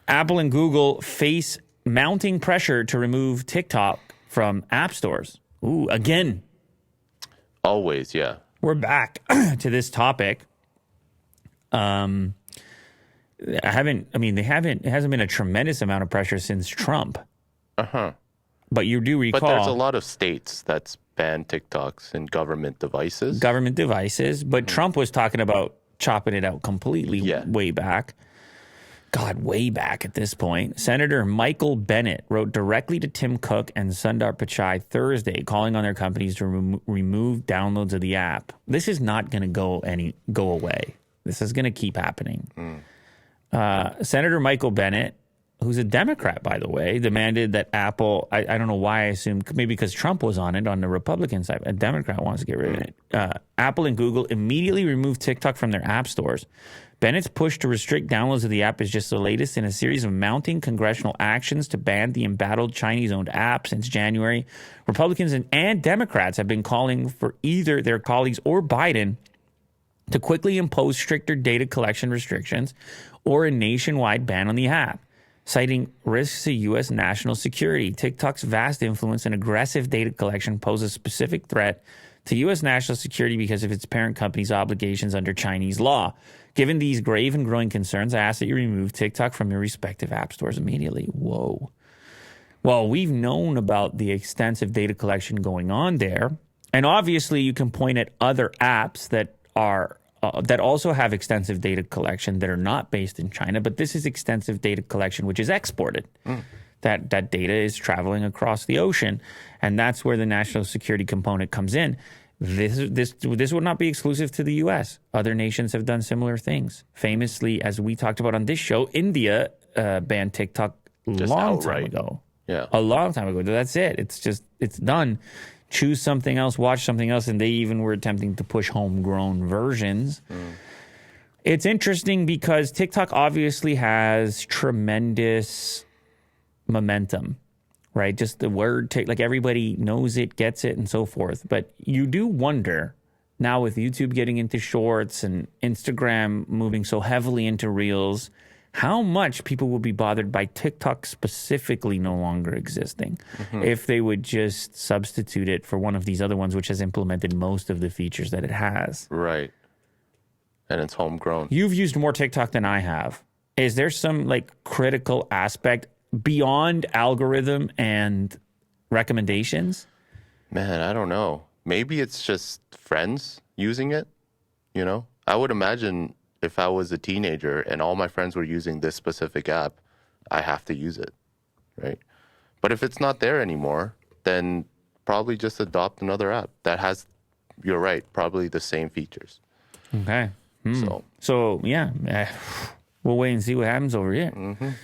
Apple and Google face mounting pressure to remove TikTok from app stores. Ooh, again. Always, yeah. We're back to this topic. It hasn't been a tremendous amount of pressure since Trump. Uh-huh. But you do recall. But there's a lot of states that's banned TikToks in government devices. But Trump was talking about chopping it out completely way back. God, way back at this point. Senator Michael Bennet wrote directly to Tim Cook and Sundar Pichai Thursday, calling on their companies to remove downloads of the app. This is not going to go away. This is going to keep happening. Senator Michael Bennet, who's a Democrat, by the way, demanded that Apple, I don't know why I assumed, maybe because Trump was on it on the Republican side. A Democrat wants to get rid of it. Apple and Google immediately removed TikTok from their app stores. Bennett's push to restrict downloads of the app is just the latest in a series of mounting congressional actions to ban the embattled Chinese-owned app since January. Republicans and Democrats have been calling for either their colleagues or Biden to quickly impose stricter data collection restrictions or a nationwide ban on the app, citing risks to U.S. national security. TikTok's vast influence and aggressive data collection pose a specific threat to U.S. national security because of its parent company's obligations under Chinese law. Given these grave and growing concerns, I ask that you remove TikTok from your respective app stores immediately. Whoa. Well, we've known about the extensive data collection going on there. And obviously, you can point at other apps that are that also have extensive data collection that are not based in China. But this is extensive data collection, which is exported. That data is traveling across the ocean. And that's where the national security component comes in. This would not be exclusive to the U.S. Other nations have done similar things. Famously, as we talked about on this show, India banned TikTok a long time ago. Yeah. A long time ago. That's it. It's done. Choose something else, watch something else, and they even were attempting to push homegrown versions. It's interesting because TikTok obviously has tremendous momentum. Right, just the word, like everybody knows it, gets it, and so forth. But you do wonder now with YouTube getting into shorts and Instagram moving so heavily into Reels, how much people will be bothered by TikTok specifically no longer existing if they would just substitute it for one of these other ones, which has implemented most of the features that it has. Right. And it's homegrown. You've used more TikTok than I have. Is there some critical aspect beyond algorithm and recommendations? Man, I don't know. Maybe it's just friends using it, I would imagine if I was a teenager and all my friends were using this specific app, I have to use it, right? But if it's not there anymore, then probably just adopt another app that has, you're right, probably the same features. Okay. So yeah, we'll wait and see what happens over here.